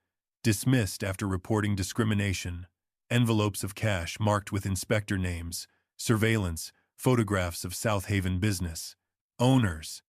dismissed after reporting discrimination, envelopes of cash marked with inspector names, surveillance, photographs of South Haven business owners,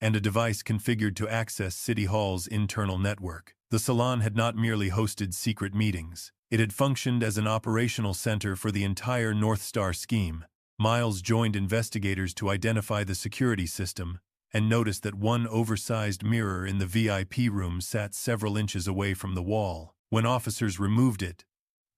and a device configured to access City Hall's internal network. The salon had not merely hosted secret meetings. It had functioned as an operational center for the entire North Star scheme. Miles joined investigators to identify the security system and noticed that one oversized mirror in the VIP room sat several inches away from the wall. When officers removed it,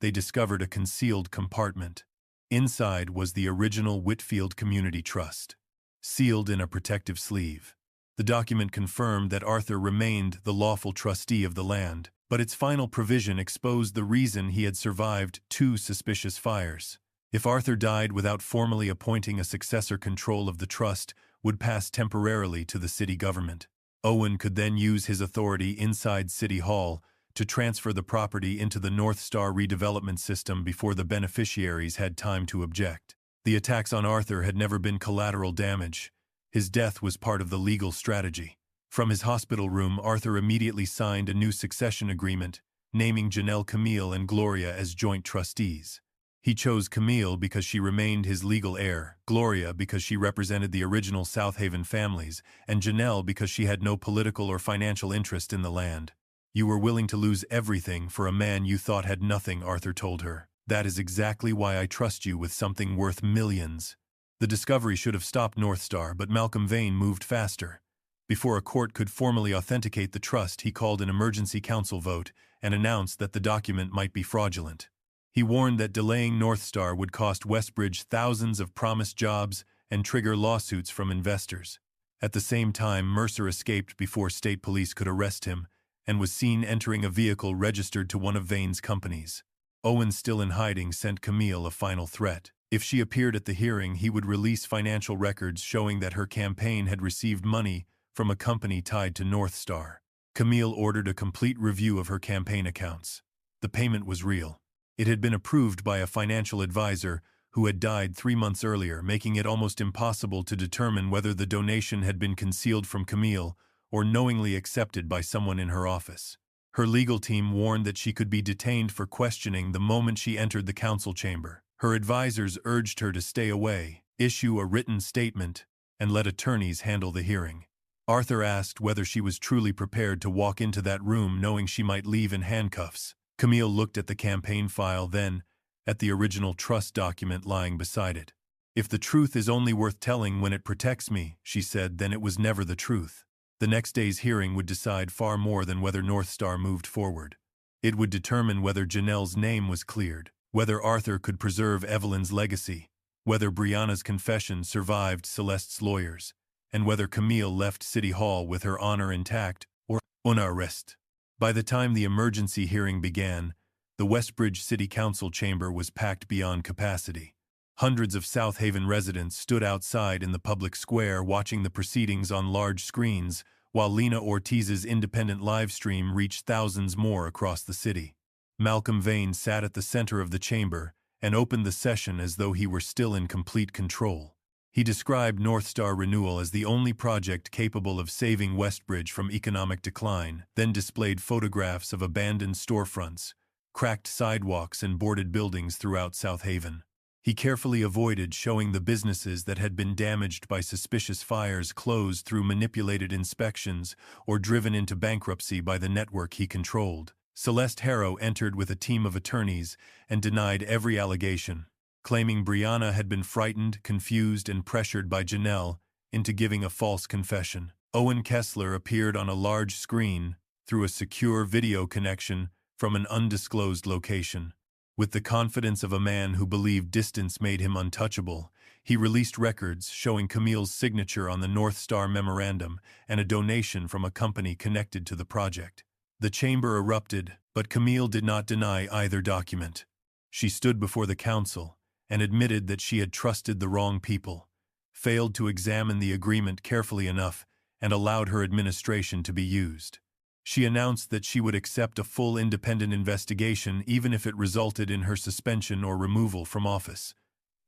they discovered a concealed compartment. Inside was the original Whitfield Community Trust, sealed in a protective sleeve. The document confirmed that Arthur remained the lawful trustee of the land, but its final provision exposed the reason he had survived 2 suspicious fires. If Arthur died without formally appointing a successor, control of the trust would pass temporarily to the city government. Owen could then use his authority inside City Hall to transfer the property into the North Star redevelopment system before the beneficiaries had time to object. The attacks on Arthur had never been collateral damage. His death was part of the legal strategy. From his hospital room, Arthur immediately signed a new succession agreement, naming Janelle Camille and Gloria as joint trustees. He chose Camille because she remained his legal heir, Gloria because she represented the original South Haven families, and Janelle because she had no political or financial interest in the land. You were willing to lose everything for a man you thought had nothing, Arthur told her. That is exactly why I trust you with something worth millions. The discovery should have stopped Northstar, but Malcolm Vane moved faster. Before a court could formally authenticate the trust, he called an emergency council vote and announced that the document might be fraudulent. He warned that delaying Northstar would cost Westbridge thousands of promised jobs and trigger lawsuits from investors. At the same time, Mercer escaped before state police could arrest him and was seen entering a vehicle registered to one of Vane's companies. Owen, still in hiding, sent Camille a final threat. If she appeared at the hearing, he would release financial records showing that her campaign had received money from a company tied to Northstar. Camille ordered a complete review of her campaign accounts. The payment was real. It had been approved by a financial advisor who had died 3 months earlier, making it almost impossible to determine whether the donation had been concealed from Camille or knowingly accepted by someone in her office. Her legal team warned that she could be detained for questioning the moment she entered the council chamber. Her advisors urged her to stay away, issue a written statement, and let attorneys handle the hearing. Arthur asked whether she was truly prepared to walk into that room knowing she might leave in handcuffs. Camille looked at the campaign file, then at the original trust document lying beside it. If the truth is only worth telling when it protects me, she said, then it was never the truth. The next day's hearing would decide far more than whether Northstar moved forward. It would determine whether Janelle's name was cleared, whether Arthur could preserve Evelyn's legacy, whether Brianna's confession survived Celeste's lawyers, and whether Camille left City Hall with her honor intact or under arrest. By the time the emergency hearing began, the Westbridge City Council chamber was packed beyond capacity. Hundreds of South Haven residents stood outside in the public square watching the proceedings on large screens, while Lena Ortiz's independent live stream reached thousands more across the city. Malcolm Vane sat at the center of the chamber and opened the session as though he were still in complete control. He described Northstar Renewal as the only project capable of saving Westbridge from economic decline, then displayed photographs of abandoned storefronts, cracked sidewalks, and boarded buildings throughout South Haven. He carefully avoided showing the businesses that had been damaged by suspicious fires, closed through manipulated inspections, or driven into bankruptcy by the network he controlled. Celeste Harrow entered with a team of attorneys and denied every allegation, claiming Brianna had been frightened, confused, and pressured by Janelle into giving a false confession. Owen Kessler appeared on a large screen through a secure video connection from an undisclosed location. With the confidence of a man who believed distance made him untouchable, he released records showing Camille's signature on the Northstar memorandum and a donation from a company connected to the project. The chamber erupted, but Camille did not deny either document. She stood before the council and admitted that she had trusted the wrong people, failed to examine the agreement carefully enough, and allowed her administration to be used. She announced that she would accept a full independent investigation even if it resulted in her suspension or removal from office.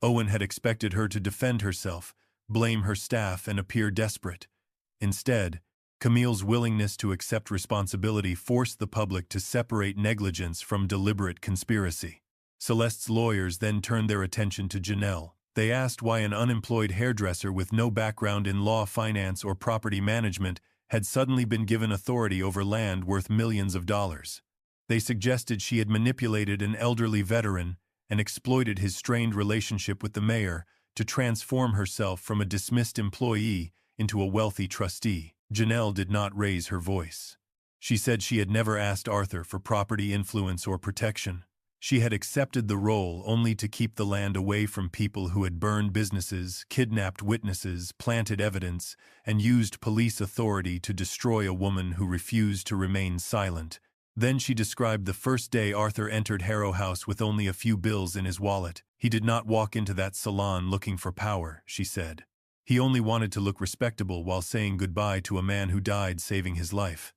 Owen had expected her to defend herself, blame her staff, and appear desperate. Instead, Camille's willingness to accept responsibility forced the public to separate negligence from deliberate conspiracy. Celeste's lawyers then turned their attention to Janelle. They asked why an unemployed hairdresser with no background in law, finance, or property management had suddenly been given authority over land worth millions of dollars. They suggested she had manipulated an elderly veteran and exploited his strained relationship with the mayor to transform herself from a dismissed employee into a wealthy trustee. Janelle did not raise her voice. She said she had never asked Arthur for property influence or protection. She had accepted the role only to keep the land away from people who had burned businesses, kidnapped witnesses, planted evidence, and used police authority to destroy a woman who refused to remain silent. Then she described the first day Arthur entered Harrow House with only a few bills in his wallet. He did not walk into that salon looking for power, she said. He only wanted to look respectable while saying goodbye to a man who died saving his life.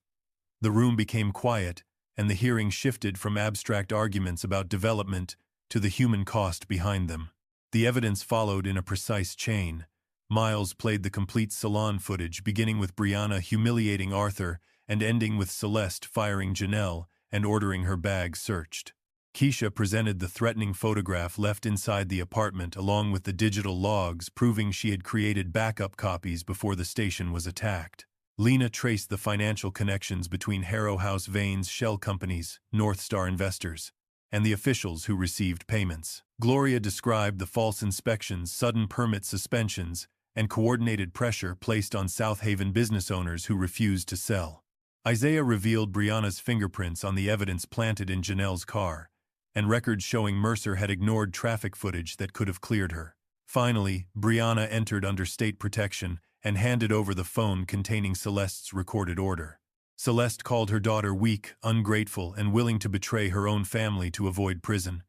The room became quiet, and the hearing shifted from abstract arguments about development to the human cost behind them. The evidence followed in a precise chain. Miles played the complete salon footage, beginning with Brianna humiliating Arthur and ending with Celeste firing Janelle and ordering her bag searched. Keisha presented the threatening photograph left inside the apartment along with the digital logs proving she had created backup copies before the station was attacked. Lena traced the financial connections between Harrow House Vane's shell companies, North Star investors, and the officials who received payments. Gloria described the false inspections, sudden permit suspensions, and coordinated pressure placed on South Haven business owners who refused to sell. Isaiah revealed Brianna's fingerprints on the evidence planted in Janelle's car, and records showing Mercer had ignored traffic footage that could have cleared her. Finally, Brianna entered under state protection and handed over the phone containing Celeste's recorded order. Celeste called her daughter weak, ungrateful, and willing to betray her own family to avoid prison.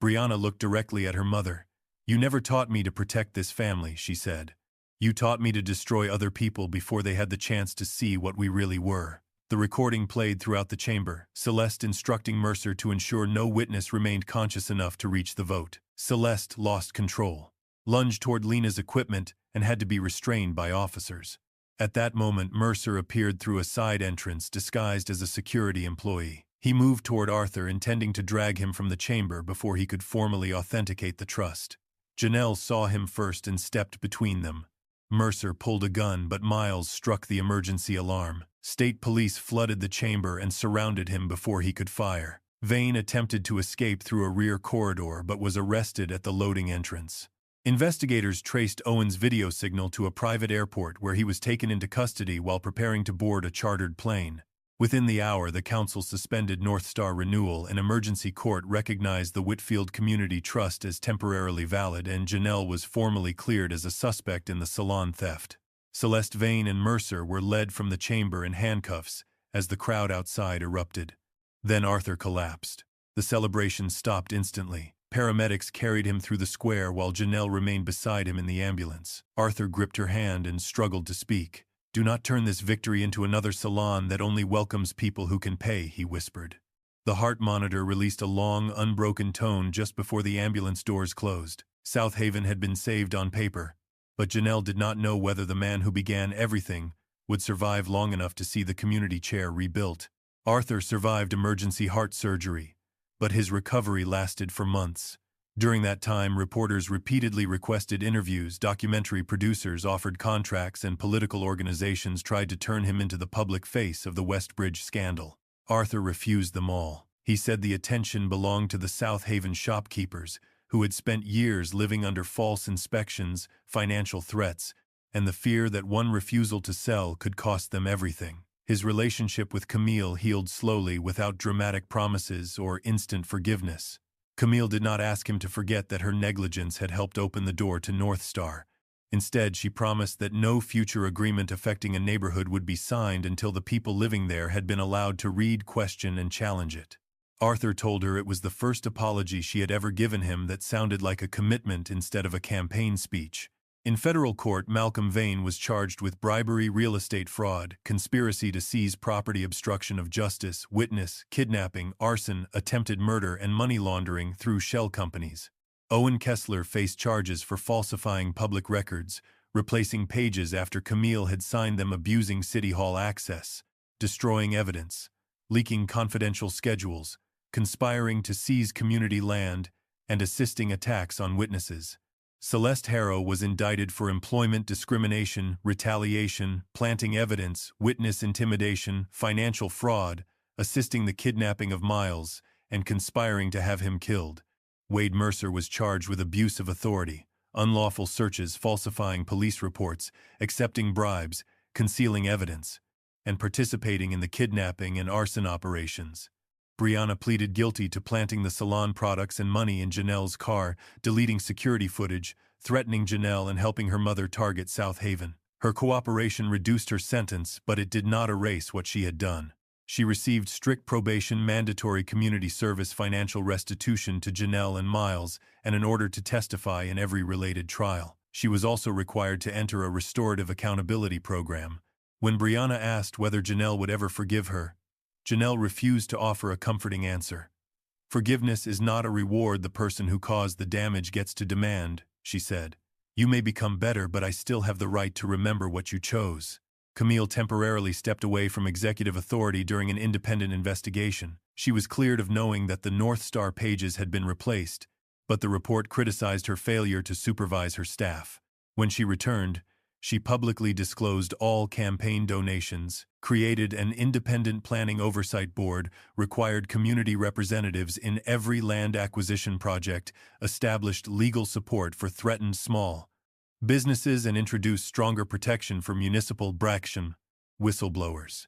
Brianna looked directly at her mother. "You never taught me to protect this family," she said. "You taught me to destroy other people before they had the chance to see what we really were." The recording played throughout the chamber, Celeste instructing Mercer to ensure no witness remained conscious enough to reach the vote. Celeste lost control, lunged toward Lena's equipment, and had to be restrained by officers. At that moment, Mercer appeared through a side entrance disguised as a security employee. He moved toward Arthur, intending to drag him from the chamber before he could formally authenticate the trust. Janelle saw him first and stepped between them. Mercer pulled a gun, but Miles struck the emergency alarm. State police flooded the chamber and surrounded him before he could fire. Vane attempted to escape through a rear corridor but was arrested at the loading entrance. Investigators traced Owen's video signal to a private airport where he was taken into custody while preparing to board a chartered plane. Within the hour, the council suspended North Star renewal and emergency court recognized the Whitfield Community Trust as temporarily valid, and Janelle was formally cleared as a suspect in the salon theft. Celeste, Vane, and Mercer were led from the chamber in handcuffs as the crowd outside erupted. Then Arthur collapsed. The celebration stopped instantly. Paramedics carried him through the square while Janelle remained beside him in the ambulance. Arthur gripped her hand and struggled to speak. "Do not turn this victory into another salon that only welcomes people who can pay," he whispered. The heart monitor released a long, unbroken tone just before the ambulance doors closed. South Haven had been saved on paper, but Janelle did not know whether the man who began everything would survive long enough to see the community chair rebuilt. Arthur survived emergency heart surgery, but his recovery lasted for months. During that time, reporters repeatedly requested interviews, documentary producers offered contracts, and political organizations tried to turn him into the public face of the Westbridge scandal. Arthur refused them all. He said the attention belonged to the South Haven shopkeepers, who had spent years living under false inspections, financial threats, and the fear that one refusal to sell could cost them everything. His relationship with Camille healed slowly without dramatic promises or instant forgiveness. Camille did not ask him to forget that her negligence had helped open the door to North Star. Instead, she promised that no future agreement affecting a neighborhood would be signed until the people living there had been allowed to read, question, and challenge it. Arthur told her it was the first apology she had ever given him that sounded like a commitment instead of a campaign speech. In federal court, Malcolm Vane was charged with bribery, real estate fraud, conspiracy to seize property, obstruction of justice, witness, kidnapping, arson, attempted murder, and money laundering through shell companies. Owen Kessler faced charges for falsifying public records, replacing pages after Camille had signed them, abusing City Hall access, destroying evidence, leaking confidential schedules, conspiring to seize community land, and assisting attacks on witnesses. Celeste Harrow was indicted for employment discrimination, retaliation, planting evidence, witness intimidation, financial fraud, assisting the kidnapping of Miles, and conspiring to have him killed. Wade Mercer was charged with abuse of authority, unlawful searches, falsifying police reports, accepting bribes, concealing evidence, and participating in the kidnapping and arson operations. Brianna pleaded guilty to planting the salon products and money in Janelle's car, deleting security footage, threatening Janelle, and helping her mother target South Haven. Her cooperation reduced her sentence, but it did not erase what she had done. She received strict probation, mandatory community service, financial restitution to Janelle and Miles, and an order to testify in every related trial. She was also required to enter a restorative accountability program. When Brianna asked whether Janelle would ever forgive her, Janelle refused to offer a comforting answer. "Forgiveness is not a reward the person who caused the damage gets to demand," she said. "You may become better, but I still have the right to remember what you chose." Camille temporarily stepped away from executive authority during an independent investigation. She was cleared of knowing that the North Star pages had been replaced, but the report criticized her failure to supervise her staff. When she returned, she publicly disclosed all campaign donations, created an independent planning oversight board, required community representatives in every land acquisition project, established legal support for threatened small businesses, and introduced stronger protection for municipal whistleblowers.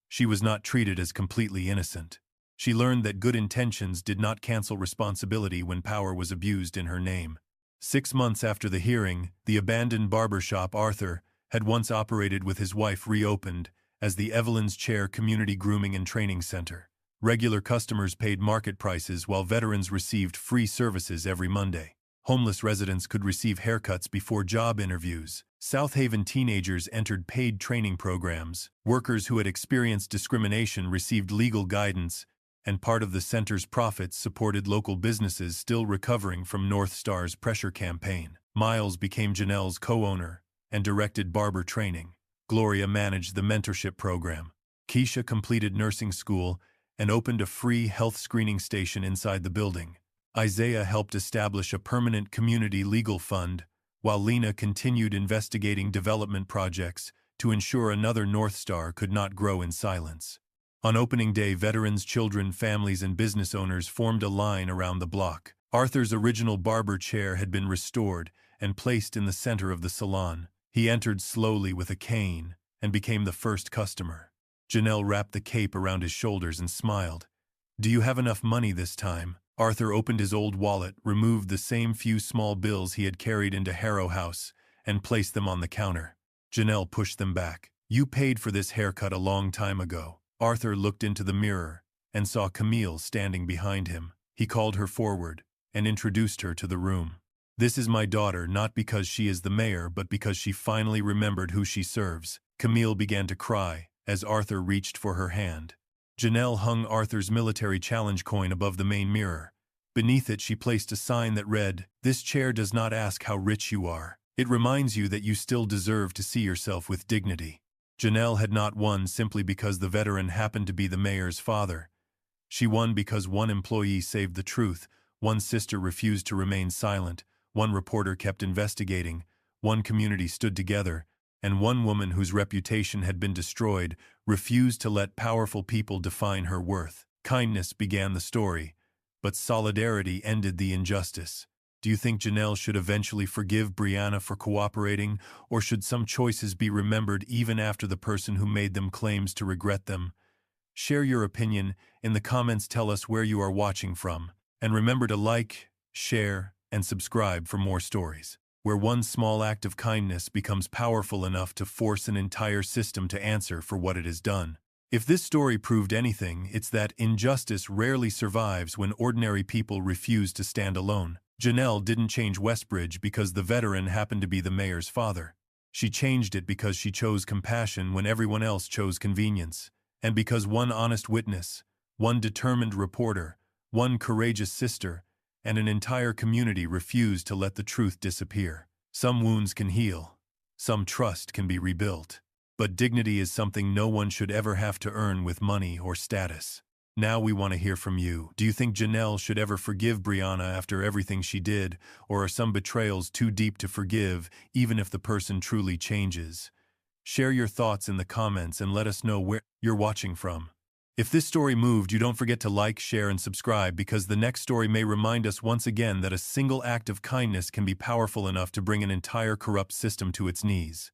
She was not treated as completely innocent. She learned that good intentions did not cancel responsibility when power was abused in her name. 6 months after the hearing, the abandoned barbershop Arthur had once operated with his wife reopened as the Evelyn's Chair Community Grooming and Training Center. Regular customers paid market prices while veterans received free services every Monday. Homeless residents could receive haircuts before job interviews. South Haven teenagers entered paid training programs. Workers who had experienced discrimination received legal guidance, and part of the center's profits supported local businesses still recovering from North Star's pressure campaign. Miles became Janelle's co-owner and directed barber training. Gloria managed the mentorship program. Keisha completed nursing school and opened a free health screening station inside the building. Isaiah helped establish a permanent community legal fund, while Lena continued investigating development projects to ensure another North Star could not grow in silence. On opening day, veterans, children, families, and business owners formed a line around the block. Arthur's original barber chair had been restored and placed in the center of the salon. He entered slowly with a cane and became the first customer. Janelle wrapped the cape around his shoulders and smiled. "Do you have enough money this time?" Arthur opened his old wallet, removed the same few small bills he had carried into Harrow House, and placed them on the counter. Janelle pushed them back. "You paid for this haircut a long time ago." Arthur looked into the mirror and saw Camille standing behind him. He called her forward and introduced her to the room. "This is my daughter, not because she is the mayor, but because she finally remembered who she serves." Camille began to cry as Arthur reached for her hand. Janelle hung Arthur's military challenge coin above the main mirror. Beneath it, she placed a sign that read, "This chair does not ask how rich you are. It reminds you that you still deserve to see yourself with dignity." Janelle had not won simply because the veteran happened to be the mayor's father. She won because one employee saved the truth, one sister refused to remain silent, one reporter kept investigating, one community stood together, and one woman whose reputation had been destroyed refused to let powerful people define her worth. Kindness began the story, but solidarity ended the injustice. Do you think Janelle should eventually forgive Brianna for cooperating, or should some choices be remembered even after the person who made them claims to regret them? Share your opinion in the comments. Tell us where you are watching from. And remember to like, share, and subscribe for more stories, where one small act of kindness becomes powerful enough to force an entire system to answer for what it has done. If this story proved anything, it's that injustice rarely survives when ordinary people refuse to stand alone. Janelle didn't change Westbridge because the veteran happened to be the mayor's father. She changed it because she chose compassion when everyone else chose convenience, and because one honest witness, one determined reporter, one courageous sister, and an entire community refused to let the truth disappear. Some wounds can heal, some trust can be rebuilt, but dignity is something no one should ever have to earn with money or status. Now we want to hear from you. Do you think Janelle should ever forgive Brianna after everything she did, or are some betrayals too deep to forgive, even if the person truly changes? Share your thoughts in the comments and let us know where you're watching from. If this story moved you, don't forget to like, share, and subscribe, because the next story may remind us once again that a single act of kindness can be powerful enough to bring an entire corrupt system to its knees.